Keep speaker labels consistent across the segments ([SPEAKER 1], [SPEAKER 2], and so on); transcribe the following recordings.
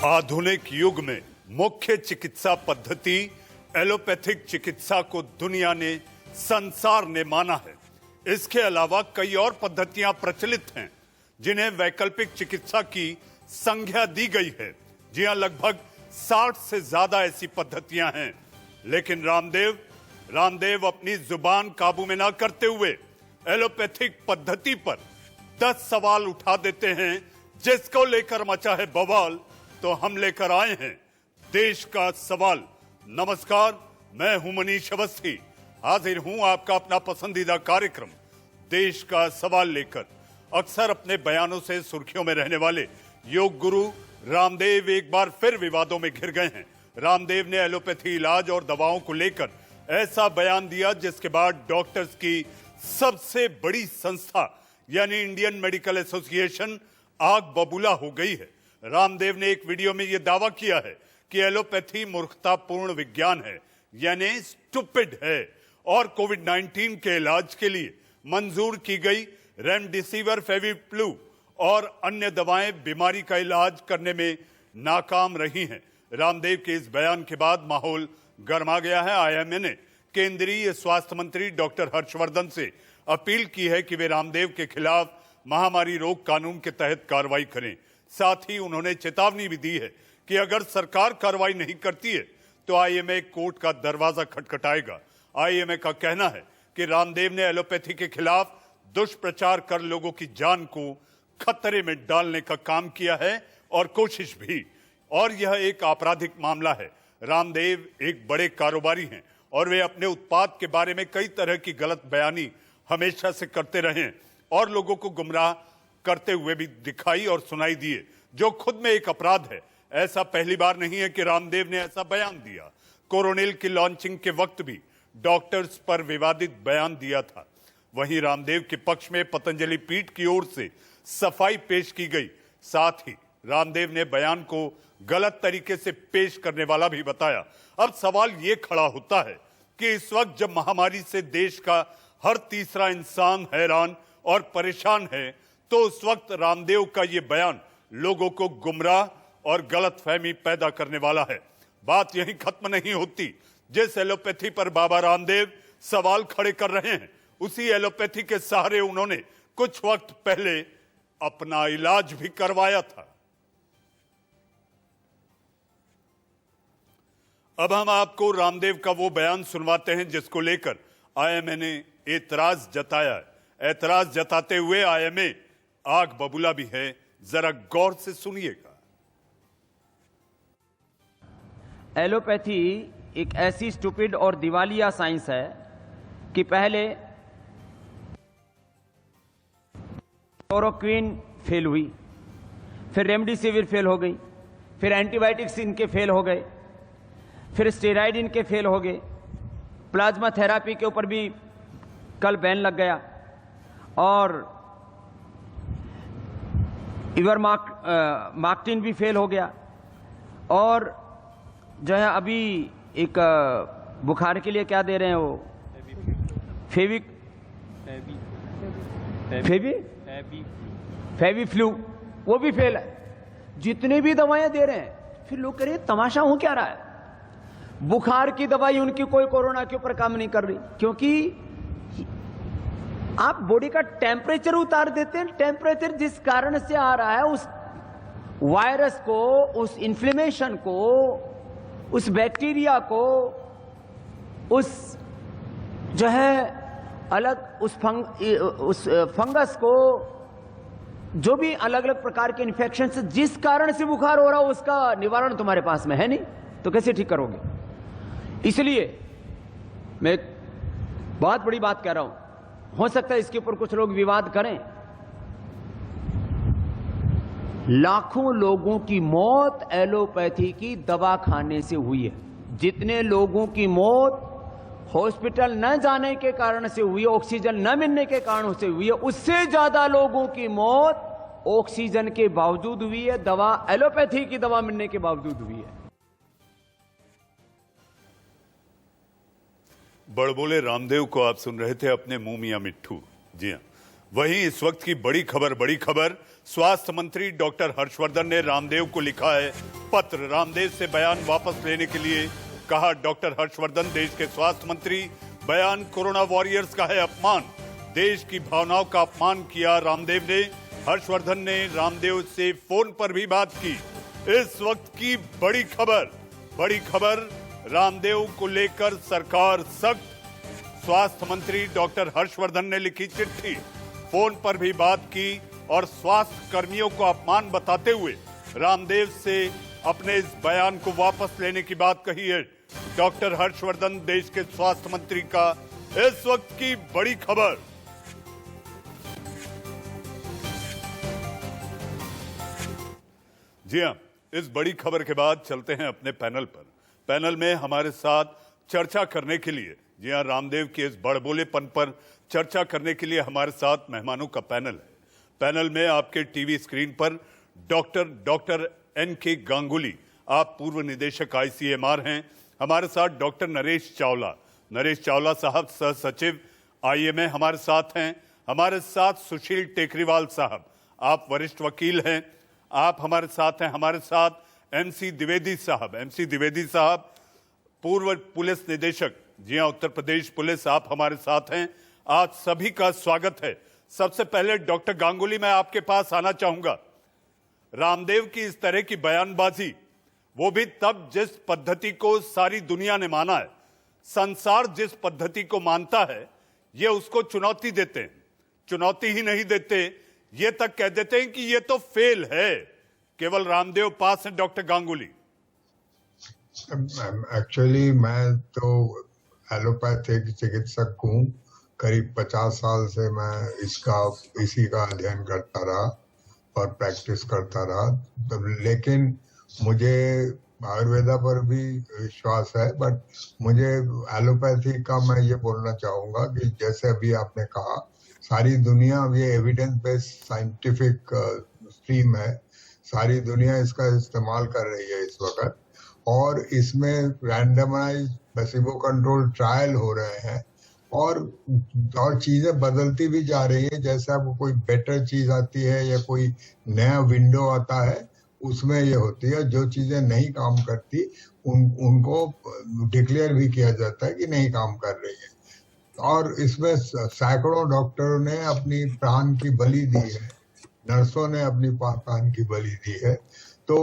[SPEAKER 1] आधुनिक युग में मुख्य चिकित्सा पद्धति एलोपैथिक चिकित्सा को दुनिया ने, संसार ने माना है। इसके अलावा कई और पद्धतियां प्रचलित हैं जिन्हें वैकल्पिक चिकित्सा की संज्ञा दी गई है। जी हां, लगभग 60 से ज्यादा ऐसी पद्धतियां हैं, लेकिन रामदेव अपनी जुबान काबू में ना करते हुए एलोपैथिक पद्धति पर 10 सवाल उठा देते हैं, जिसको लेकर मचा है बवाल। तो हम लेकर आए हैं देश का सवाल। नमस्कार, मैं हूं मनीष अवस्थी, हाजिर हूं आपका अपना पसंदीदा कार्यक्रम देश का सवाल लेकर। अक्सर अपने बयानों से सुर्खियों में रहने वाले योग गुरु रामदेव एक बार फिर विवादों में घिर गए हैं। रामदेव ने एलोपैथी इलाज और दवाओं को लेकर ऐसा बयान दिया जिसके बाद डॉक्टर्स की सबसे बड़ी संस्था यानी इंडियन मेडिकल एसोसिएशन आग बबूला हो गई है। रामदेव ने एक वीडियो में यह दावा किया है कि एलोपैथी मूर्खतापूर्ण विज्ञान है, यानी स्टूपिड है, और कोविड-19 के इलाज के लिए मंजूर की गई रेमडेसिविर, फेविफ्लू और अन्य दवाएं बीमारी का इलाज करने में नाकाम रही हैं। रामदेव के इस बयान के बाद माहौल गर्मा गया है। आईएमए ने केंद्रीय स्वास्थ्य मंत्री डॉक्टर हर्षवर्धन से अपील की है कि वे रामदेव के खिलाफ महामारी रोग कानून के तहत कार्रवाई करें। साथ ही उन्होंने चेतावनी भी दी है कि अगर सरकार कार्रवाई नहीं करती है तो आईएमए कोर्ट का दरवाजा खटखटाएगा। आईएमए का कहना है कि रामदेव ने एलोपैथी के खिलाफ दुष्प्रचार कर लोगों की जान को खतरे में डालने का काम किया है और कोशिश भी, और यह एक आपराधिक मामला है। रामदेव एक बड़े कारोबारी हैं और वे अपने उत्पाद के बारे में कई तरह की गलत बयानी हमेशा से करते रहे हैं और लोगों को गुमराह करते हुए भी दिखाई और सुनाई दिए, जो खुद में एक अपराध है। ऐसा पहली बार नहीं है कि रामदेव ने ऐसा बयान दिया। कोरोनिल की लॉन्चिंग के वक्त भी डॉक्टर्स पर विवादित बयान दिया था। वहीं रामदेव के पक्ष में पतंजलि पीठ की ओर से सफाई पेश की गई। साथ ही रामदेव ने बयान को गलत तरीके से पेश करने वाला भी बताया। अब सवाल ये खड़ा होता है कि इस वक्त जब महामारी से देश का हर तीसरा इंसान हैरान और परेशान है, तो उस वक्त रामदेव का ये बयान लोगों को गुमराह और गलतफहमी पैदा करने वाला है। बात यहीं खत्म नहीं होती। जिस एलोपैथी पर बाबा रामदेव सवाल खड़े कर रहे हैं, उसी एलोपैथी के सहारे उन्होंने कुछ वक्त पहले अपना इलाज भी करवाया था। अब हम आपको रामदेव का वो बयान सुनवाते हैं जिसको लेकर आईएमए ने एतराज जताया है। एतराज जताते हुए आईएमए आग बबूला भी है, जरा गौर से सुनिएगा।
[SPEAKER 2] एलोपैथी एक ऐसी स्टूपिड और दिवालिया साइंस है कि पहले क्लोरोक्विन फेल हुई, फिर रेमडेसिविर फेल हो गई, फिर एंटीबायोटिक्स इनके फेल हो गए, फिर स्टेरॉइड इनके फेल हो गए, प्लाज्मा थेरापी के ऊपर भी कल बैन लग गया, और इवरमाक्टिन भी फेल हो गया, और जो है अभी एक बुखार के लिए क्या दे रहे हैं वो फेविफ्लू, वो भी फेल है। जितने भी दवाएं दे रहे हैं, फिर लोग कह रहे हैं तमाशा हो क्या रहा है। बुखार की दवाई उनकी कोई कोरोना के ऊपर काम नहीं कर रही, क्योंकि आप बॉडी का टेम्परेचर उतार देते हैं। टेम्परेचर जिस कारण से आ रहा है, उस वायरस को, उस इन्फ्लेमेशन को, उस बैक्टीरिया को, उस जो है अलग उस फंगस को, जो भी अलग अलग प्रकार के इन्फेक्शन से जिस कारण से बुखार हो रहा हो, उसका निवारण तुम्हारे पास में है नहीं, तो कैसे ठीक करोगे। इसलिए मैं एक बहुत बड़ी बात कह रहा हूं, हो सकता है इसके ऊपर कुछ लोग विवाद करें। लाखों लोगों की मौत एलोपैथी की दवा खाने से हुई है। जितने लोगों की मौत हॉस्पिटल न जाने के कारण से हुई है, ऑक्सीजन न मिलने के कारण से हुई है, उससे ज्यादा लोगों की मौत ऑक्सीजन के बावजूद हुई है, दवा एलोपैथी की दवा मिलने के बावजूद हुई है।
[SPEAKER 1] बड़बोले रामदेव को आप सुन रहे थे अपने मुंह मियां मिट्ठू। जी हां, वहीं इस वक्त की बड़ी खबर स्वास्थ्य मंत्री डॉक्टर हर्षवर्धन ने रामदेव को लिखा है पत्र। रामदेव से बयान वापस लेने के लिए कहा डॉक्टर हर्षवर्धन, देश के स्वास्थ्य मंत्री। बयान कोरोना वॉरियर्स का है अपमान, देश की भावनाओं का अपमान किया रामदेव ने। हर्षवर्धन ने रामदेव से फोन पर भी बात की। इस वक्त की बड़ी खबर रामदेव को लेकर सरकार सख्त। स्वास्थ्य मंत्री डॉक्टर हर्षवर्धन ने लिखी चिट्ठी, फोन पर भी बात की और स्वास्थ्य कर्मियों को अपमान बताते हुए रामदेव से अपने इस बयान को वापस लेने की बात कही है डॉक्टर हर्षवर्धन, देश के स्वास्थ्य मंत्री का इस वक्त की बड़ी खबर। जी हां, इस बड़ी खबर के बाद चलते हैं अपने पैनल पर। पैनल में हमारे साथ चर्चा करने के लिए, जी हां, रामदेव के इस बड़बोलेपन पर चर्चा करने के लिए हमारे साथ मेहमानों का पैनल है। पैनल में आपके टीवी स्क्रीन पर डॉक्टर N.K. गांगुली, आप पूर्व निदेशक ICMR हैं। हमारे साथ डॉक्टर नरेश चावला साहब सह सचिव IMA हमारे साथ हैं। हमारे साथ सुशील टेकरीवाल साहब, आप वरिष्ठ वकील हैं, आप हमारे साथ हैं। हमारे साथ MC द्विवेदी साहब पूर्व पुलिस निदेशक, जी हां, उत्तर प्रदेश पुलिस, आप हमारे साथ हैं। आज सभी का स्वागत है। सबसे पहले डॉक्टर गांगुली, मैं आपके पास आना चाहूंगा। रामदेव की इस तरह की बयानबाजी, वो भी तब जिस पद्धति को सारी दुनिया ने माना है, संसार जिस पद्धति को मानता है, ये उसको चुनौती देते हैं। चुनौती ही नहीं देते, ये तक कह देते हैं कि ये तो फेल है, केवल रामदेव पास है। डॉक्टर गांगुली,
[SPEAKER 3] एक्चुअली मैं तो एलोपैथिक चिकित्सक हूँ। करीब 50 साल से मैं इसी का अध्ययन करता रहा और प्रैक्टिस करता रहा। तो लेकिन मुझे आयुर्वेदा पर भी विश्वास है, बट मुझे एलोपैथी का मैं ये बोलना चाहूँगा कि जैसे अभी आपने कहा, सारी दुनिया ये एविडेंस बेस्ड साइंटिफिक स्ट्रीम है, सारी दुनिया इसका इस्तेमाल कर रही है इस वक्त, और इसमें रैंडमाइज प्लेसिबो कंट्रोल ट्रायल हो रहे हैं और चीजें बदलती भी जा रही है। जैसे आपको कोई बेटर चीज आती है या कोई नया विंडो आता है, उसमें ये होती है। जो चीजें नहीं काम करती उनको डिक्लेयर भी किया जाता है कि नहीं काम कर रही है। और इसमें सैकड़ों डॉक्टरों ने अपनी प्राण की बलि दी है, नर्सों ने अपनी प्राण की बलि दी है। तो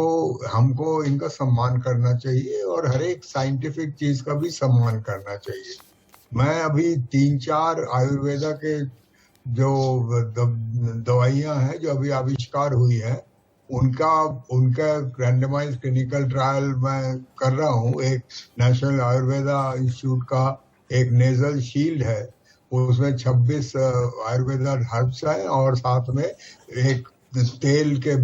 [SPEAKER 3] हमको इनका सम्मान करना चाहिए और हर एक साइंटिफिक चीज का भी सम्मान करना चाहिए। मैं अभी 3-4 आयुर्वेदा के जो दवाइयां हैं जो अभी आविष्कार हुई हैं, उनका रैंडमाइज क्लिनिकल ट्रायल मैं कर रहा हूँ। एक नेशनल आयुर्वेदा इंस्टीट्यूट का एक नेजल शील्ड है, उसमें 26 आयुर्वेदा हर्ब्स है और साथ में एक तेल के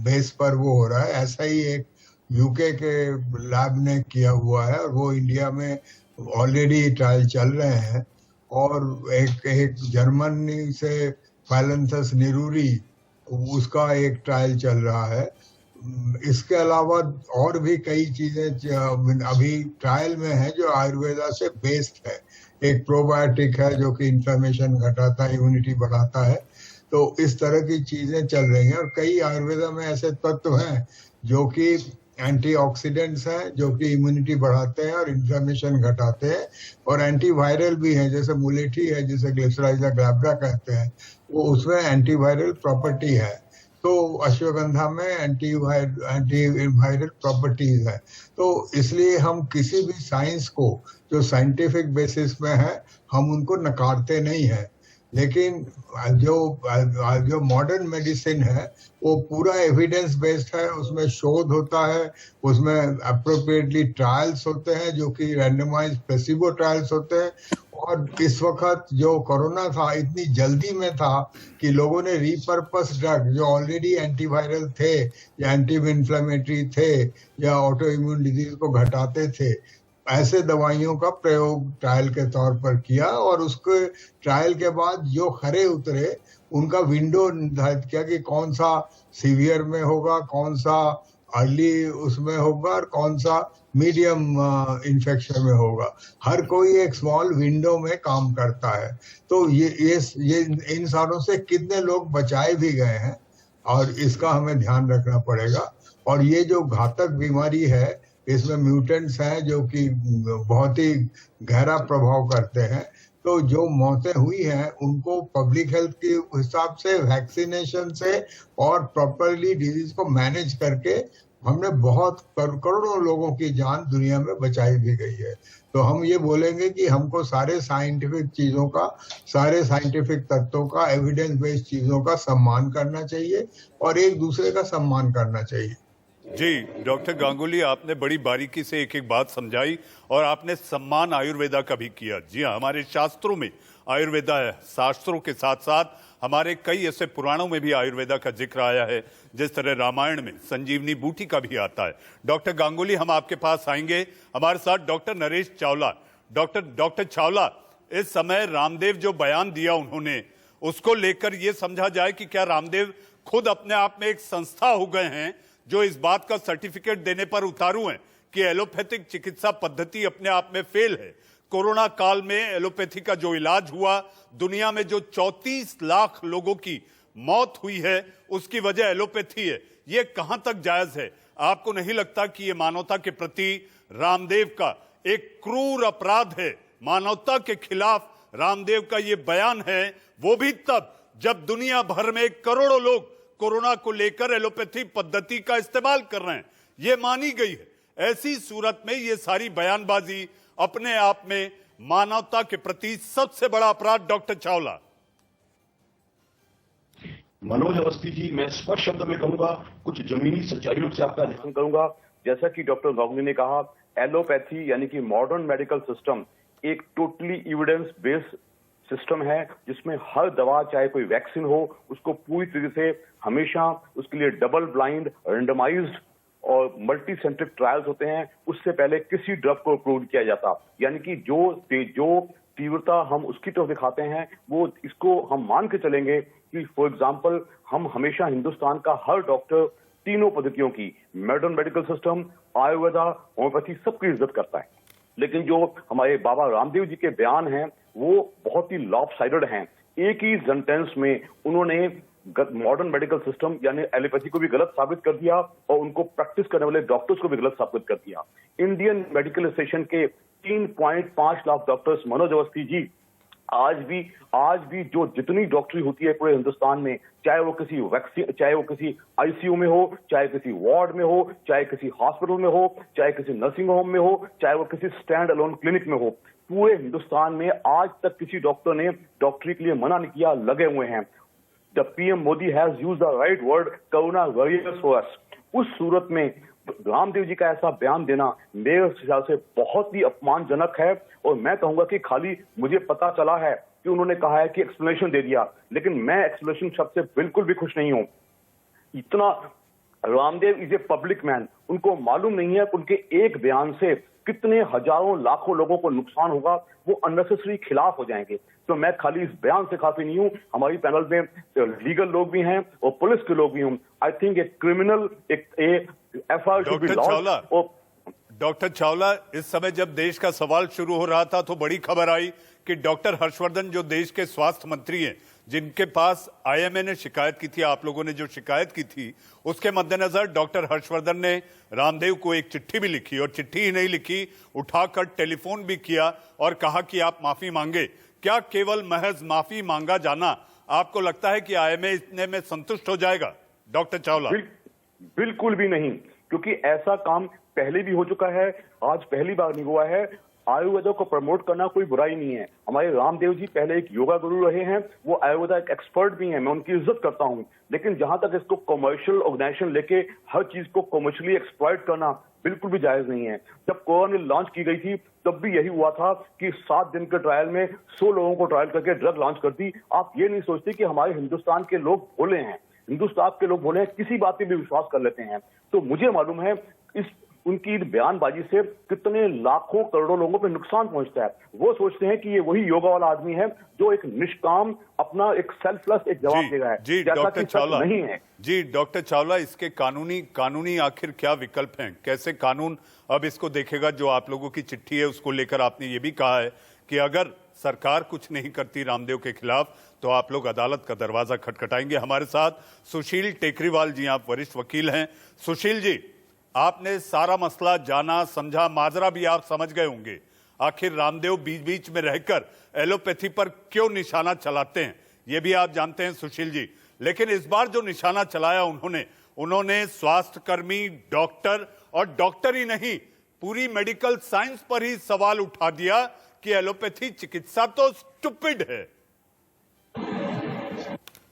[SPEAKER 3] बेस पर वो हो रहा है। ऐसा ही एक यूके के लैब ने किया हुआ है और वो इंडिया में ऑलरेडी ट्रायल चल रहे हैं। और एक जर्मनी से फाइलेंसस निरूरी, उसका एक ट्रायल चल रहा है। इसके अलावा और भी कई चीजें अभी ट्रायल में है जो आयुर्वेदा से बेस्ड है। एक प्रोबायोटिक है जो कि इन्फ्लेमेशन घटाता है, इम्यूनिटी बढ़ाता है। तो इस तरह की चीजें चल रही हैं और कई आयुर्वेदा में ऐसे तत्व हैं जो कि एंटीऑक्सीडेंट्स हैं, जो कि इम्यूनिटी बढ़ाते हैं और इन्फ्लेमेशन घटाते हैं, और एंटीवायरल भी हैं, जैसे मुलेठी है जिसे ग्लिसराइजा ग्लैब्रा कहते हैं, वो उसमें एंटीवायरल प्रॉपर्टी है। तो अश्वगंधा में एंटीवायरल प्रॉपर्टीज है। तो इसलिए हम किसी भी साइंस को जो साइंटिफिक बेसिस में है, हम उनको नकारते नहीं है। लेकिन जो मॉडर्न मेडिसिन है वो पूरा एविडेंस बेस्ड है, उसमें शोध होता है, उसमें अप्रोप्रिएटली ट्रायल्स होते हैं जो कि रैंडमाइज प्लेसिबो ट्रायल्स होते हैं। और इस वक्त जो कोरोना था, इतनी जल्दी में था कि लोगों ने रीपर्पस ड्रग जो ऑलरेडी एंटीवायरल थे या एंटी इन्फ्लेमेटरी थे या ऑटो इम्यून डिजीज को घटाते थे, ऐसे दवाइयों का प्रयोग ट्रायल के तौर पर किया। और उसके ट्रायल के बाद जो खरे उतरे उनका विंडो निर्धारित किया कि कौन सा सीवियर में होगा, कौन सा अर्ली उसमें होगा और कौन सा मीडियम इन्फेक्शन में होगा। हर कोई एक स्मॉल विंडो में काम करता है। तो ये इन सालों से कितने लोग बचाए भी गए हैं और इसका हमें ध्यान रखना पड़ेगा। और ये जो घातक बीमारी है, इसमें म्यूटेंट्स हैं जो कि बहुत ही गहरा प्रभाव करते हैं। तो जो मौतें हुई हैं उनको पब्लिक हेल्थ के हिसाब से, वैक्सीनेशन से और प्रॉपरली डिजीज को मैनेज करके हमने बहुत करोड़ों लोगों की जान दुनिया में बचाई भी गई है। तो हम ये बोलेंगे कि हमको सारे साइंटिफिक चीजों का, सारे साइंटिफिक तत्वों का, एविडेंस बेस्ड चीजों का सम्मान करना चाहिए और एक दूसरे का सम्मान करना चाहिए।
[SPEAKER 1] जी डॉक्टर गांगुली, आपने बड़ी बारीकी से एक एक बात समझाई और आपने सम्मान आयुर्वेदा का भी किया। जी हाँ, हमारे शास्त्रों में आयुर्वेदा है, शास्त्रों के साथ साथ हमारे कई ऐसे पुराणों में भी आयुर्वेदा का जिक्र आया है, जिस तरह रामायण में संजीवनी बूटी का भी आता है। डॉक्टर गांगुली, हम आपके पास आएंगे। हमारे साथ डॉक्टर नरेश चावला। डॉक्टर चावला, इस समय रामदेव जो बयान दिया उन्होंने, उसको लेकर यह समझा जाए कि क्या रामदेव खुद अपने आप में एक संस्था हो गए हैं जो इस बात का सर्टिफिकेट देने पर उतारू हैं कि एलोपैथिक चिकित्सा पद्धति अपने आप में फेल है। कोरोना काल में एलोपैथी का जो इलाज हुआ, दुनिया में जो 34 लाख लोगों की मौत हुई है, उसकी वजह एलोपैथी है। ये कहां तक जायज है? आपको नहीं लगता कि ये मानवता के प्रति रामदेव का एक क्रूर अपराध है? मानवता के खिलाफ रामदेव का ये बयान है, वो भी तब जब दुनिया भर में करोड़ों लोग कोरोना को लेकर एलोपैथी पद्धति का इस्तेमाल कर रहे हैं, ये मानी गई है। ऐसी सूरत में ये सारी बयानबाजी अपने आप में मानवता के प्रति सबसे बड़ा अपराध। डॉक्टर चावला।
[SPEAKER 4] मनोज अवस्थी जी, मैं स्पष्ट शब्द में कहूंगा, कुछ जमीनी सच्चाइयों से आपका ध्यान करूंगा। जैसा कि डॉक्टर गांगुली ने कहा, एलोपैथी यानी कि मॉडर्न मेडिकल सिस्टम एक टोटली एविडेंस बेस्ड सिस्टम है, जिसमें हर दवा, चाहे कोई वैक्सीन हो, उसको पूरी तरह से हमेशा उसके लिए डबल ब्लाइंड, रेंडमाइज्ड और मल्टी सेंट्रिक ट्रायल्स होते हैं। उससे पहले किसी ड्रग को अप्रूव किया जाता, यानी कि जो तीव्रता हम उसकी तरफ दिखाते हैं, वो इसको हम मान के चलेंगे कि फॉर एग्जांपल हम हमेशा हिंदुस्तान का हर डॉक्टर तीनों पद्धतियों की, modern medical system, Ayurveda, homeopathy, सबकी इज्जत करता है। लेकिन जो हमारे बाबा रामदेव जी के बयान हैं, वो बहुत ही लॉपसाइडेड हैं। एक ही सेंटेंस में उन्होंने मॉडर्न मेडिकल सिस्टम यानी एलोपैथी को भी गलत साबित कर दिया और उनको प्रैक्टिस करने वाले डॉक्टर्स को भी गलत साबित कर दिया। इंडियन मेडिकल एसोसिएशन के 3.5 लाख डॉक्टर्स, मनोज अवस्थी जी, आज भी जो जितनी डॉक्टरी होती है पूरे हिंदुस्तान में, चाहे वो किसी वैक्सीन, चाहे वो किसी आईसीयू में हो, चाहे किसी वार्ड में हो, चाहे किसी हॉस्पिटल में हो, चाहे किसी नर्सिंग होम में हो, चाहे वो किसी स्टैंड अलोन क्लिनिक में हो, पूरे हिंदुस्तान में आज तक किसी डॉक्टर ने डॉक्टरी के लिए मना नहीं किया, लगे हुए हैं। The PM Modi has used the right word, corona warriors for us. उस सूरत में रामदेव जी का ऐसा बयान देना मेरे हिसाब से बहुत ही अपमानजनक है। और मैं कहूंगा कि खाली मुझे पता चला है कि उन्होंने कहा है कि एक्सप्लेनेशन दे दिया, लेकिन मैं एक्सप्लेनेशन शब्द से बिल्कुल भी खुश नहीं हूं। इतना Ramdev is a public man, उनको मालूम नहीं है कि उनके एक बयान से कितने हजारों लाखों लोगों को नुकसान होगा, वो अननेसेसरी खिलाफ हो जाएंगे। तो मैं खाली इस बयान से काफी नहीं हूं, हमारी पैनल में लीगल लोग भी हैं और पुलिस के लोग भी हैं। I think a criminal FIR should be launched.
[SPEAKER 1] Doctor Chawla, इस समय जब देश का सवाल शुरू हो रहा था तो बड़ी खबर आई कि डॉक्टर हर्षवर्धन, जो देश के स्वास्थ्य मंत्री हैं, जिनके पास आईएमए ने शिकायत की थी, आप लोगों ने जो शिकायत की थी, उसके मद्देनजर डॉक्टर हर्षवर्धन ने रामदेव को एक चिट्ठी भी लिखी, और चिट्ठी ही नहीं लिखी, उठाकर टेलीफोन भी किया और कहा कि आप माफी मांगे। क्या केवल महज माफी मांगा जाना आपको लगता है कि आईएमए इतने में संतुष्ट हो जाएगा? डॉक्टर चावला।
[SPEAKER 4] बिल्कुल भी नहीं, क्योंकि ऐसा काम पहले भी हो चुका है, आज पहली बार नहीं हुआ है। आयुर्वेदा को प्रमोट करना कोई बुराई नहीं है। हमारे रामदेव जी पहले एक योगा गुरु रहे हैं, वो आयुर्वेदा एक एक्सपर्ट भी हैं, मैं उनकी इज्जत करता हूं। लेकिन जहां तक इसको कमर्शियल ऑर्गेनाइजेशन लेके हर चीज को कमर्शियली एक्सप्लॉइट करना बिल्कुल भी जायज नहीं है। जब कोरोना लॉन्च की गई थी तब भी यही हुआ था कि 7 दिन के ट्रायल में 100 लोगों को ट्रायल करके ड्रग लॉन्च कर दी। आप ये नहीं सोचते कि हमारे हिंदुस्तान के लोग भोले हैं, हिंदुस्तान के लोग भोले हैं, किसी बात पे भी विश्वास कर लेते हैं। तो मुझे मालूम है इस उनकी बयानबाजी से कितने लाखों करोड़ों लोगों पे नुकसान पहुंचता है। वो सोचते हैं कि ये वही योगा वाला आदमी है जो एक निष्काम, अपना एक सेल्फलेस एक जवाब दे रहा है।
[SPEAKER 1] जी डॉक्टर चावला नहीं है। जी डॉक्टर चावला, इसके कानूनी आखिर क्या विकल्प हैं? कैसे कानून अब इसको देखेगा? जो आप लोगों की चिट्ठी है उसको लेकर आपने ये भी कहा है कि अगर सरकार कुछ नहीं करती रामदेव के खिलाफ तो आप लोग अदालत का दरवाजा खटखटाएंगे। हमारे साथ सुशील टेकरीवाल जी, आप वरिष्ठ वकील हैं। सुशील जी, आपने सारा मसला जाना समझा, माजरा भी आप समझ गए होंगे। आखिर रामदेव बीच बीच में रहकर एलोपैथी पर क्यों निशाना चलाते हैं ये भी आप जानते हैं सुशील जी। लेकिन इस बार जो निशाना चलाया उन्होंने स्वास्थ्य कर्मी, डॉक्टर और डॉक्टर ही नहीं, पूरी मेडिकल साइंस पर ही सवाल उठा दिया कि एलोपैथी चिकित्सा तो स्टूपिड है।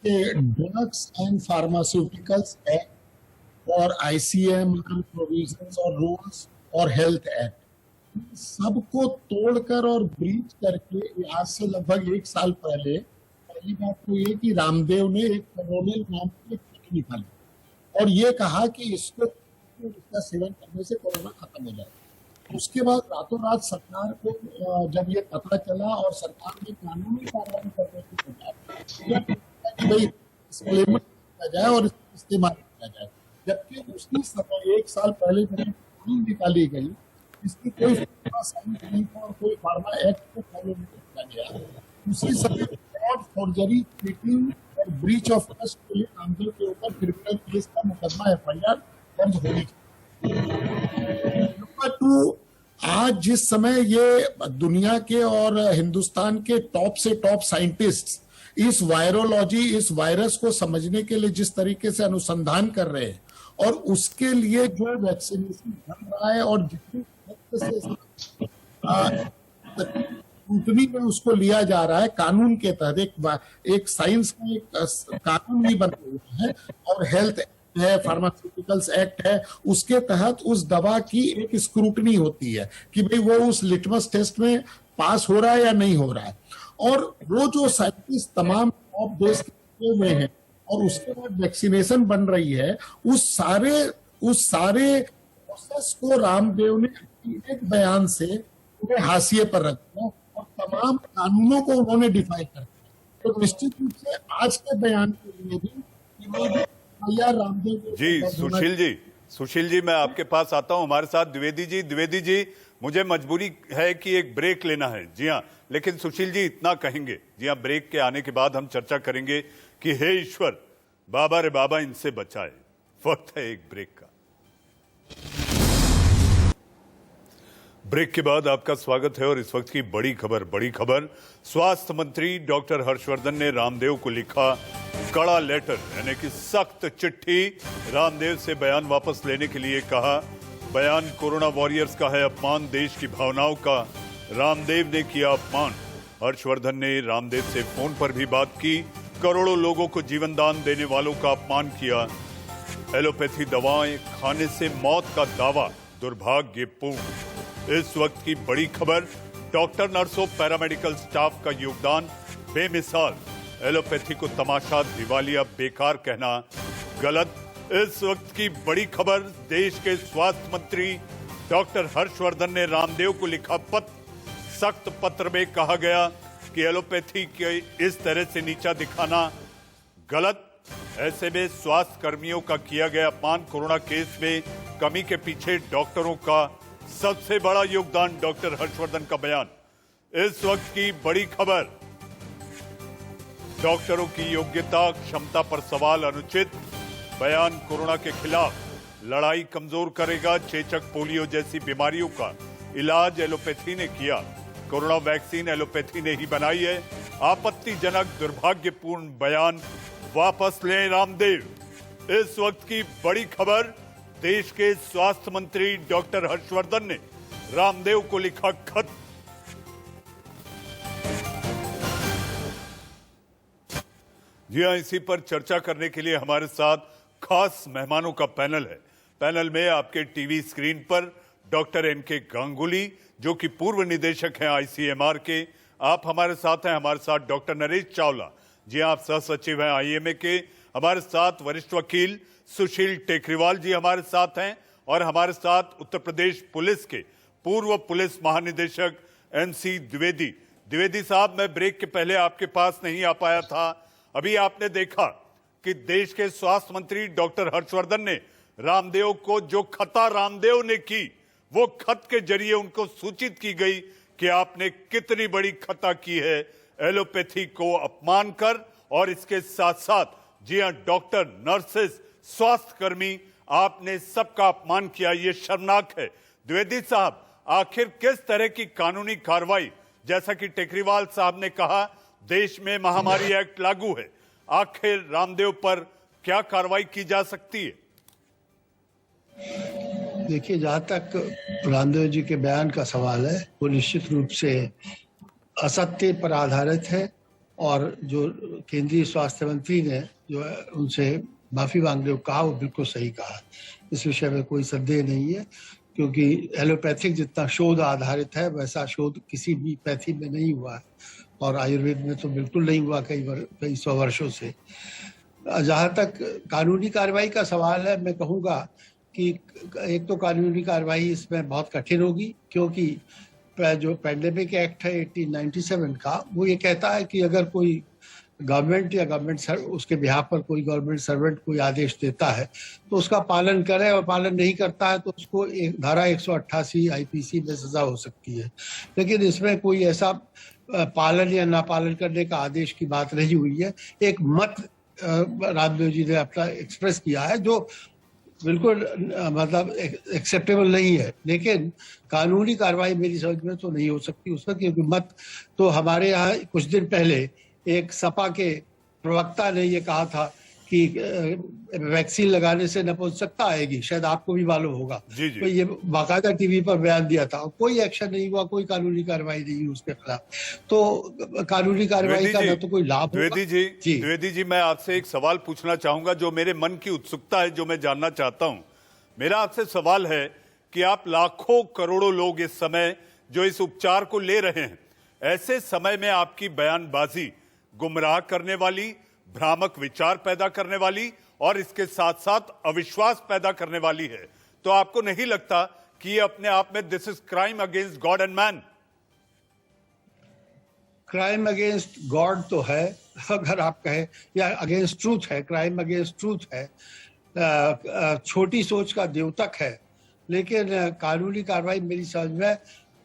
[SPEAKER 5] ड्रग्स एंड फार्मास्यूटिकल्स एक्ट और ICM प्रोविजंस और रूल्स और हेल्थ एक्ट सबको तोड़कर और ब्रीच करके आज से लगभग 1 साल पहले पहली बात तो ये कि रामदेव ने एक कोरोनिल नाम की किट निकाली और ये कहा कि इसका सेवन करने से कोरोना खत्म हो जाए। उसके बाद रातों रात सरकार को जब ये पता चला और सरकार ने कानूनी कार्रवाई करने की बजाय भाई डिस्क्लेमर किया जाए और इस्तेमाल किया जाए, जबकि उसी समय 1 साल पहले जब कानून निकाली गई इसकी कोई साइंस नहीं था और कोई फार्मा एक्ट को फॉलो नहीं किया गया। उसी समय फ्रॉड, फॉर्जरी, चीटिंग और ब्रीच ऑफ ट्रस्ट के लिए रामदेव के ऊपर क्रिमिनल केस का मुकदमा FIR दर्ज होनी चाहिए। नंबर 2, आज जिस समय ये दुनिया के और हिंदुस्तान के टॉप से टॉप साइंटिस्ट इस वायरोलॉजी, इस वायरस को समझने के लिए जिस तरीके से अनुसंधान कर रहे हैं और उसके लिए जो वैक्सीनेशन चल रहा है और जितनी स्क्रूटनी में उसको लिया जा रहा है कानून के तहत, एक साइंस का एक कानून भी बना हुआ है और हेल्थ है, फार्मास्यूटिकल्स एक्ट है, उसके तहत उस दवा की एक स्क्रूटनी होती है कि भाई वो उस लिटमस टेस्ट में पास हो रहा है या नहीं हो रहा है। और वो जो साइंटिस्ट तमाम टॉप देश के हुए हैं और उसके बाद वैक्सीनेशन बन रही है, उस सारे प्रोसेस को रामदेव ने एक बयान से उन्हें हाशिए पर रख दिया और तमाम कानूनों को उन्होंने डिफाइन कर दिया। तो निश्चित रूप से आज के बयान के लिए भी रामदेव
[SPEAKER 1] जी, सुशील जी मैं आपके पास आता हूं। हमारे साथ द्विवेदी जी, मुझे मजबूरी है कि एक ब्रेक लेना है। जी हाँ, लेकिन सुशील जी इतना कहेंगे। जी हाँ, ब्रेक के आने के बाद हम चर्चा करेंगे कि हे ईश्वर, बाबा रे बाबा इनसे बचाए। वक्त है एक ब्रेक का। ब्रेक के बाद आपका स्वागत है और इस वक्त की बड़ी खबर स्वास्थ्य मंत्री डॉक्टर हर्षवर्धन ने रामदेव को लिखा कड़ा लेटर, यानी कि सख्त चिट्ठी। रामदेव से बयान वापस लेने के लिए कहा। बयान कोरोना वॉरियर्स का है अपमान, देश की भावनाओं का रामदेव ने किया अपमान। हर्षवर्धन ने रामदेव से फोन पर भी बात की, करोड़ों लोगों को जीवन दान देने वालों का अपमान किया। एलोपैथी दवाएं खाने से मौत का दावा दुर्भाग्यपूर्ण। इस वक्त की बड़ी खबर, डॉक्टर, नर्सों, पैरामेडिकल स्टाफ का योगदान बेमिसाल। एलोपैथी को तमाशा, दिवालिया, बेकार कहना गलत। इस वक्त की बड़ी खबर, देश के स्वास्थ्य मंत्री डॉक्टर हर्षवर्धन ने रामदेव को लिखा पत्र। सख्त पत्र में कहा गया कि एलोपैथी के इस तरह से नीचा दिखाना गलत। ऐसे में स्वास्थ्य कर्मियों का किया गया अपमान, कोरोना केस में कमी के पीछे डॉक्टरों का सबसे बड़ा योगदान। डॉक्टर हर्षवर्धन का बयान। इस वक्त की बड़ी खबर, डॉक्टरों की योग्यता, क्षमता पर सवाल अनुचित। बयान कोरोना के खिलाफ लड़ाई कमजोर करेगा। चेचक, पोलियो जैसी बीमारियों का इलाज एलोपैथी ने किया। कोरोना वैक्सीन एलोपैथी ने ही बनाई है। आपत्तिजनक, दुर्भाग्यपूर्ण बयान वापस लें रामदेव। इस वक्त की बड़ी खबर, देश के स्वास्थ्य मंत्री डॉक्टर हर्षवर्धन ने रामदेव को लिखा खत। जी हां, इसी पर चर्चा करने के लिए हमारे साथ खास मेहमानों का पैनल है। पैनल में आपके टीवी स्क्रीन पर डॉक्टर NK गांगुली, जो कि पूर्व निदेशक हैं ICMR के, आप हमारे साथ हैं। हमारे साथ डॉक्टर नरेश चावला, जी आप सह सचिव हैं IMA के। हमारे साथ वरिष्ठ वकील सुशील टेकरीवाल जी हमारे साथ हैं और हमारे साथ उत्तर प्रदेश पुलिस के पूर्व पुलिस महानिदेशक NC द्विवेदी साहब, मैं ब्रेक के पहले आपके पास नहीं आ पाया था। अभी आपने देखा कि देश के स्वास्थ्य मंत्री डॉक्टर हर्षवर्धन ने रामदेव को, जो खता रामदेव ने की, वो खत के जरिए उनको सूचित की गई कि आपने कितनी बड़ी खता की है एलोपैथी को अपमान कर, और इसके साथ साथ जी हां, डॉक्टर, नर्सेस, स्वास्थ्यकर्मी, आपने सबका अपमान किया। ये शर्मनाक है। द्विवेदी साहब, आखिर किस तरह की कानूनी कार्रवाई, जैसा कि टेकरीवाल साहब ने कहा देश में महामारी एक्ट लागू है, आखिर रामदेव पर क्या कार्रवाई की जा सकती है?
[SPEAKER 6] देखिए, जहां तक रामदेव जी के बयान का सवाल है, वो निश्चित रूप से असत्य पर आधारित है, और जो केंद्रीय स्वास्थ्य मंत्री ने जो उनसे माफी मांगने को कहा, वो बिल्कुल सही कहा। इस विषय में कोई संदेह नहीं है, क्योंकि एलोपैथिक जितना शोध आधारित है, वैसा शोध किसी भी पैथी में नहीं हुआ है, और आयुर्वेद में तो बिल्कुल नहीं हुआ कई सौ वर्षों से। जहां तक कानूनी कार्रवाई का सवाल है, मैं कहूँगा कि एक तो कानूनी कार्रवाई इसमें बहुत कठिन होगी, क्योंकि जो पैंडेमिक एक्ट है 1897 का, वो ये कहता है कि अगर कोई गवर्नमेंट या उसके बिहाफ पर कोई गवर्नमेंट सर्वेंट कोई आदेश देता है तो उसका पालन करे, और पालन नहीं करता है तो उसको एक धारा 188 आईपीसी में सजा हो सकती है। लेकिन इसमें कोई ऐसा पालन या नापालन करने का आदेश की बात नहीं हुई है। एक मत रामदेव जी ने अपना एक्सप्रेस किया है, जो बिल्कुल मतलब एक्सेप्टेबल नहीं है, लेकिन कानूनी कार्रवाई मेरी समझ में तो नहीं हो सकती उसका, क्योंकि मत तो हमारे यहाँ कुछ दिन पहले एक सपा के प्रवक्ता ने ये कहा था कि वैक्सीन लगाने से नपुंसकता आएगी, शायद आपको भी मालूम होगा।
[SPEAKER 1] जी जी।
[SPEAKER 6] तो ये बाकायदा टीवी पर बयान दिया था, कोई एक्शन नहीं हुआ, कोई कानूनी कार्रवाई नहीं हुई उसके खिलाफ। तो कानूनी कार्रवाई का न तो कोई लाभ होगा।
[SPEAKER 1] द्विवेदी जी, मैं आपसे एक सवाल पूछना चाहूंगा, जो मेरे मन की उत्सुकता है, जो मैं जानना चाहता हूं। मेरा आपसे सवाल है कि आप लाखों करोड़ों लोग इस समय जो इस उपचार को ले रहे हैं, ऐसे समय में आपकी बयानबाजी गुमराह करने वाली, भ्रामक विचार पैदा करने वाली, और इसके साथ साथ अविश्वास पैदा करने वाली है। तो आपको नहीं लगता कि ये अपने आप में this is crime against God and man?
[SPEAKER 6] Crime against God तो है, अगर आप कहें, या अगेंस्ट ट्रूथ है, क्राइम अगेंस्ट ट्रूथ है, छोटी सोच का द्योतक है। लेकिन कानूनी कार्रवाई मेरी समझ में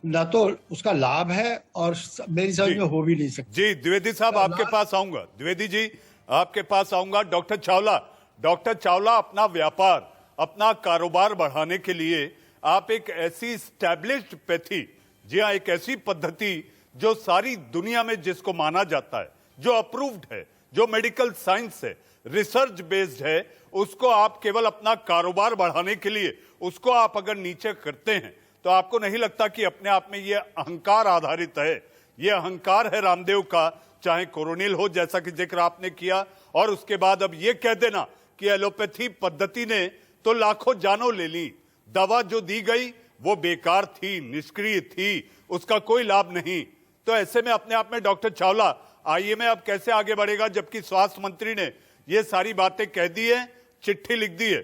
[SPEAKER 6] न तो उसका लाभ है, और मेरी समझ में हो भी नहीं सकती।
[SPEAKER 1] जी, द्विवेदी साहब, आपके पास आऊंगा। द्विवेदी जी, आपके पास आऊंगा। डॉक्टर चावला, अपना व्यापार, अपना कारोबार बढ़ाने के लिए आप एक ऐसी स्टैब्लिश्ड पैथी, जी हाँ, एक ऐसी पद्धति जो सारी दुनिया में जिसको माना जाता है, जो अप्रूव्ड है, जो मेडिकल साइंस है, रिसर्च बेस्ड है, उसको आप केवल अपना कारोबार बढ़ाने के लिए उसको आप अगर नीचे करते हैं, तो आपको नहीं लगता कि अपने आप में यह अहंकार आधारित है? यह अहंकार है रामदेव का, चाहे कोरोनिल हो, जैसा कि जिक्र आपने किया, और उसके बाद अब यह कह देना कि एलोपैथी पद्धति ने तो लाखों जानों ले ली, दवा जो दी गई वो बेकार थी, निष्क्रिय थी, उसका कोई लाभ नहीं। तो ऐसे में अपने आप में डॉक्टर चावला, आईएमए अब कैसे आगे बढ़ेगा, जबकि स्वास्थ्य मंत्री ने ये सारी बातें कह दी है, चिट्ठी लिख दी है?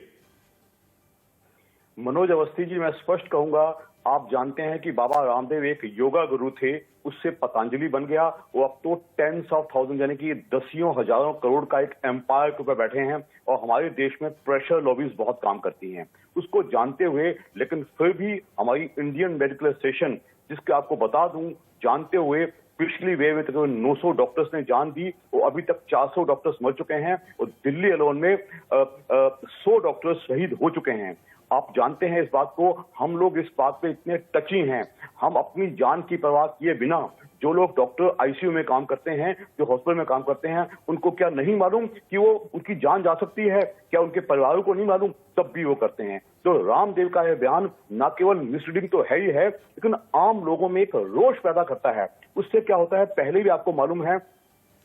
[SPEAKER 4] मनोज अवस्थी जी, मैं स्पष्ट कहूंगा, आप जानते हैं कि बाबा रामदेव एक योगा गुरु थे, उससे पतंजलि बन गया। वो अब तो टेंस ऑफ थाउजेंड यानी कि दसियों हजारों करोड़ का एक एम्पायर के ऊपर बैठे हैं, और हमारे देश में प्रेशर लॉबीज बहुत काम करती हैं। उसको जानते हुए, लेकिन फिर भी हमारी इंडियन मेडिकल एसोसिएशन, जिसके आपको बता दूं, जानते हुए पिछली वेव में तकरीबन 900 डॉक्टर्स ने जान दी, वो अभी तक 400 डॉक्टर्स मर चुके हैं, और दिल्ली अलोन में 100 डॉक्टर्स शहीद हो चुके हैं। आप जानते हैं इस बात को, हम लोग इस बात पे इतने टची हैं, हम अपनी जान की परवाह किए बिना, जो लोग डॉक्टर आईसीयू में काम करते हैं, जो हॉस्पिटल में काम करते हैं, उनको क्या नहीं मालूम कि वो उनकी जान जा सकती है? क्या उनके परिवारों को नहीं मालूम? तब भी वो करते हैं। तो रामदेव का यह बयान न केवल मिसलीडिंग तो है ही है, लेकिन आम लोगों में एक रोष पैदा करता है। उससे क्या होता है, पहले भी आपको मालूम है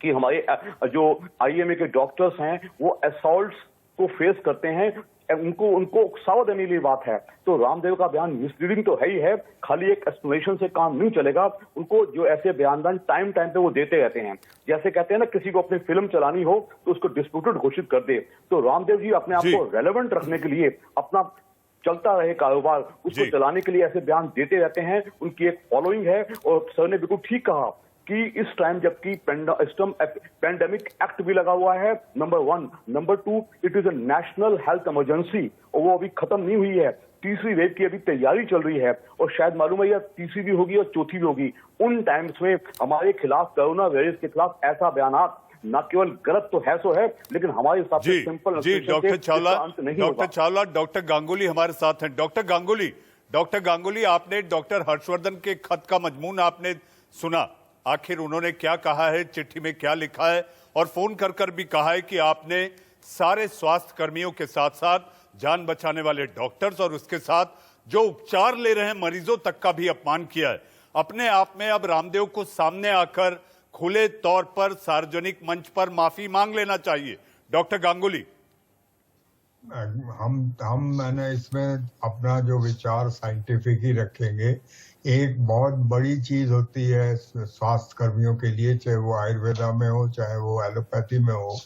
[SPEAKER 4] कि हमारे जो आईएमए के डॉक्टर्स हैं, वो असॉल्ट्स को फेस करते हैं, उनको सावधानी ली बात है। तो रामदेव का बयान मिसलीडिंग तो है ही है, खाली एक एक्सप्लेनेशन से काम नहीं चलेगा। उनको जो ऐसे बयान टाइम पे वो देते रहते हैं। जैसे कहते हैं ना, किसी को अपनी फिल्म चलानी हो तो उसको डिस्प्यूटेड घोषित कर दे। तो रामदेव जी अपने आप को रेलेवेंट रखने के लिए, अपना चलता रहे कारोबार, उसको चलाने के लिए ऐसे बयान देते रहते हैं। उनकी एक फॉलोइंग है, और सर ने बिल्कुल ठीक कहा कि इस टाइम जबकि पैंडेमिक एक्ट भी लगा हुआ है, number 1, number 2, it is a national health emergency और वो अभी खत्म नहीं हुई है। तीसरी वेव की अभी तैयारी चल रही है और शायद मालूम है या तीसरी भी होगी और चौथी भी होगी। उन टाइम्स में हमारे खिलाफ, कोरोना वायरस के खिलाफ ऐसा बयान न केवल गलत तो है सो है, लेकिन हमारे हिसाब से सिंपल
[SPEAKER 1] जी डॉक्टर चावला, डॉक्टर गांगुली हमारे साथ हैं। डॉक्टर गांगुली, आपने डॉक्टर हर्षवर्धन के खत का मजमून आपने सुना, आखिर उन्होंने क्या कहा है, चिट्ठी में क्या लिखा है, और फोन कर भी कहा है कि आपने सारे स्वास्थ्य कर्मियों के साथ साथ जान बचाने वाले डॉक्टर्स और उसके साथ जो उपचार ले रहे हैं मरीजों तक का भी अपमान किया है। अपने आप में अब रामदेव को सामने आकर खुले तौर पर सार्वजनिक मंच पर माफी मांग लेना चाहिए। डॉक्टर गांगुली,
[SPEAKER 3] मैंने इसमें अपना जो विचार साइंटिफिक ही रखेंगे। एक बहुत बड़ी चीज होती है स्वास्थ्य कर्मियों के लिए, चाहे वो आयुर्वेदा में हो चाहे वो एलोपैथी में हो,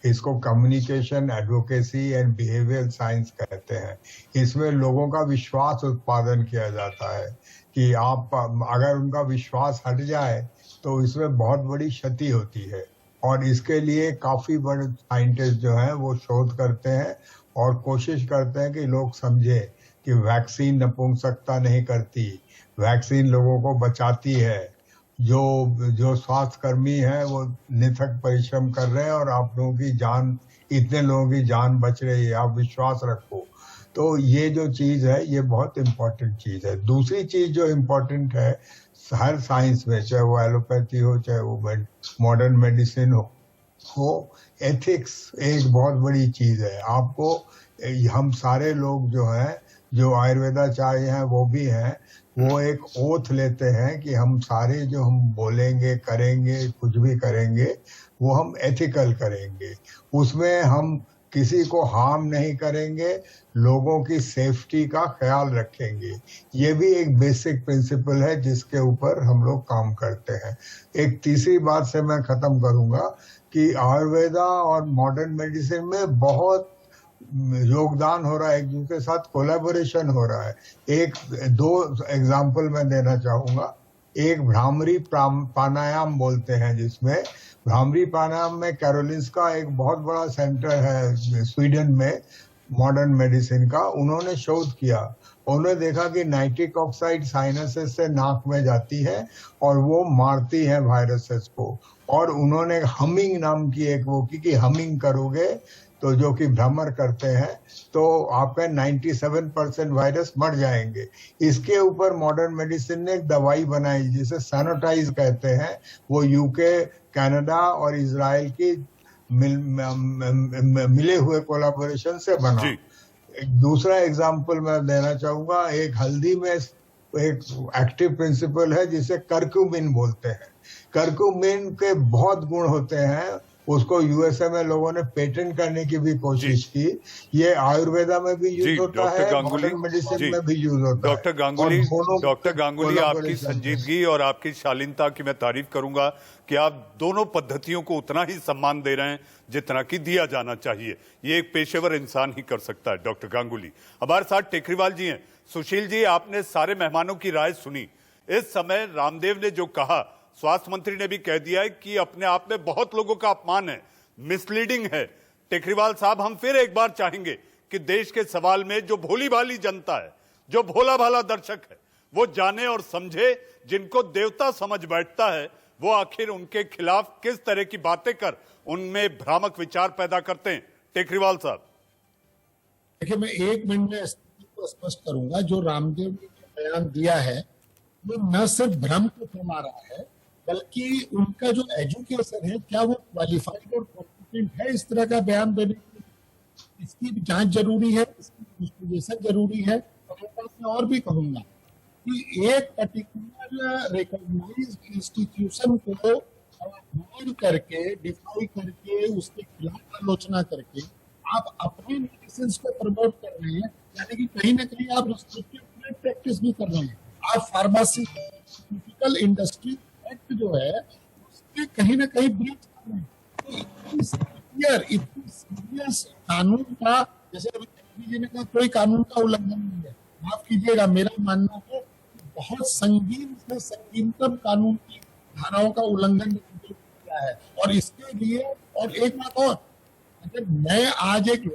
[SPEAKER 3] इसको communication, advocacy and behavioural science कहते हैं। इसमें लोगों का विश्वास उत्पादन किया जाता है कि आप अगर उनका विश्वास हट जाए तो इसमें बहुत बड़ी क्षति होती है, और इसके लिए काफी बड़े साइंटिस्ट जो हैं वो शोध करते हैं और कोशिश करते हैं कि लोग समझे कि वैक्सीन नपुंसकता नहीं करती, वैक्सीन लोगों को बचाती है। जो स्वास्थ्य कर्मी है वो निथक परिश्रम कर रहे हैं और आप लोगों की जान, इतने लोगों की जान बच रही है, आप विश्वास रखो। तो ये जो चीज है ये बहुत इम्पोर्टेंट चीज है। दूसरी चीज जो इम्पोर्टेंट है हर साइंस में, चाहे वो एलोपैथी हो चाहे वो मॉडर्न मेडिसिन हो, एथिक्स एक बहुत बड़ी चीज है। आपको, हम सारे लोग जो हैं, जो आयुर्वेदाचार्य हैं वो भी हैं, वो एक ओथ लेते हैं कि हम सारे जो हम बोलेंगे करेंगे कुछ भी करेंगे वो हम एथिकल करेंगे, उसमें हम किसी को हार्म नहीं करेंगे, लोगों की सेफ्टी का ख्याल रखेंगे। ये भी एक बेसिक प्रिंसिपल है जिसके ऊपर हम लोग काम करते हैं। एक तीसरी बात से मैं खत्म करूंगा कि आयुर्वेदा और मॉडर्न मेडिसिन में बहुत योगदान हो रहा है, एक दूसरे के साथ कोलैबोरेशन हो रहा है। दो एग्जाम्पल मैं देना चाहूंगा। एक भ्रामरी प्राणायाम बोलते हैं, जिसमें भ्रामरी प्राणायाम में कैरोलिंस्का एक बहुत बड़ा सेंटर है स्वीडन में मॉडर्न मेडिसिन का, उन्होंने शोध किया। उन्होंने देखा कि नाइट्रिक ऑक्साइड साइनसेस से नाक में जाती है और वो मारती है वायरसेस को, और उन्होंने हमिंग नाम की एक वो की कि हमिंग करोगे तो जो कि भ्रमर करते हैं तो आपका 97% वायरस मर जाएंगे। इसके ऊपर मॉडर्न मेडिसिन ने एक दवाई बनाई जिसे सैनिटाइज कहते हैं, वो यूके, कनाडा और इजराइल की मिले हुए कोलैबोरेशन से बना। एक दूसरा एग्जांपल मैं देना चाहूंगा, एक हल्दी में एक एक्टिव प्रिंसिपल है जिसे कर्क्यूमिन बोलते हैं। कर्क्यूमिन के बहुत गुण होते हैं, उसको यूएसए में लोगों ने पेटेंट करने की भी कोशिश की। ये आयुर्वेदा में भी यूज होता है, मॉडर्न मेडिसिन में भी यूज होता है।
[SPEAKER 1] डॉक्टर गांगुली, आपकी संजीदगी और आपकी शालीनता की मैं तारीफ करूंगा कि आप दोनों पद्धतियों को उतना ही सम्मान दे रहे हैं जितना कि दिया जाना चाहिए। ये एक पेशेवर इंसान ही कर सकता है। डॉक्टर गांगुली, हमारे साथ टेकरीवाल जी हैं। सुशील जी, आपने सारे मेहमानों की राय सुनी। इस समय रामदेव ने जो कहा, स्वास्थ्य मंत्री ने भी कह दिया है कि अपने आप में बहुत लोगों का अपमान है, मिसलीडिंग है। टेकरीवाल साहब, हम फिर एक बार चाहेंगे कि देश के सवाल में जो भोली भाली जनता है, जो भोला भाला दर्शक है, वो जाने और समझे। जिनको देवता समझ बैठता है वो आखिर उनके खिलाफ किस तरह की बातें कर उनमें भ्रामक विचार पैदा करते हैं। टेकरीवाल साहब,
[SPEAKER 5] देखिए, मैं 1 मिनट में को स्पष्ट करूंगा। जो रामदेव ने बयान दिया है वो न सिर्फ भ्रम को फैला रहा है, बल्कि उनका जो एजुकेशन है, क्या वो क्वालिफाइड और कॉम्पिटेंट है इस तरह का बयान देने के लिए? इसकी जांच जरूरी है, इसकी इन्वेस्टिगेशन जरूरी है। और भी कहूंगा कि एक पर्टिकुलर रिकॉग्नाइज्ड इंस्टीट्यूशन को अवॉइड करके, डिफाई करके, उसके खिलाफ आलोचना करके आप अपने मेडिसिन को प्रमोट कर रहे हैं, यानी कि कहीं ना कहीं आप रिस्ट्रिक्टिव ट्रेड प्रैक्टिस भी कर रहे हैं। आप फार्मास्यूटिकल इंडस्ट्री एक्ट जो है उसके कहीं ना कहीं ब्रीच कर रहे हैं। इतनी सीरियस कानून का, जैसे अभी जी ने कहा, कोई कानून का उल्लंघन नहीं है। माफ कीजिएगा, मेरा मानना है बहुत संगीन से संगीनतम कानून की धाराओं का उल्लंघन किया है। और इसके लिए, और एक बात और, अगर मैं आज एक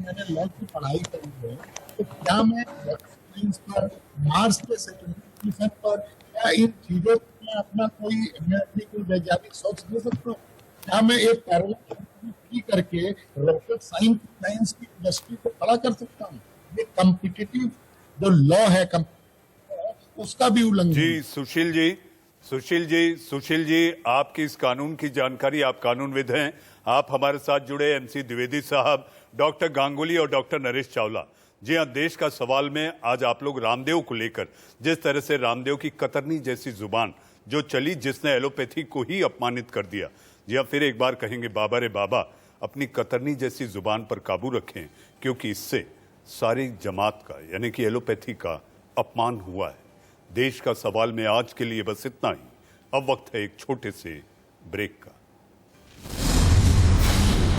[SPEAKER 5] मैंने लॉ की पढ़ाई करी है, तो क्या मैं साइंस पर, मार्स पे मिशन पर, क्या इन चीजों में अपना मैं अपनी कोई वैज्ञानिक सोच दे सकता हूँ? क्या मैं एक पैरेलल करके रॉकेट साइंस की इंडस्ट्री को खड़ा कर सकता हूँ? ये कॉम्पिटिटिव जो लॉ है उसका भी उल्लंघन।
[SPEAKER 1] जी सुशील जी, आपकी इस कानून की जानकारी, आप कानूनविद हैं, आप हमारे साथ जुड़े एमसी द्विवेदी साहब, डॉक्टर गांगुली और डॉक्टर नरेश चावला। जी हाँ, देश का सवाल में आज आप लोग रामदेव को लेकर, जिस तरह से रामदेव की कतरनी जैसी जुबान जो चली, जिसने एलोपैथी को ही अपमानित कर दिया। जी हाँ, फिर एक बार कहेंगे बाबा रे बाबा, अपनी कतरनी जैसी जुबान पर काबू रखें, क्योंकि इससे सारी जमात का यानी कि एलोपैथी का अपमान हुआ है। देश का सवाल में आज के लिए बस इतना ही। अब वक्त है एक छोटे से ब्रेक का।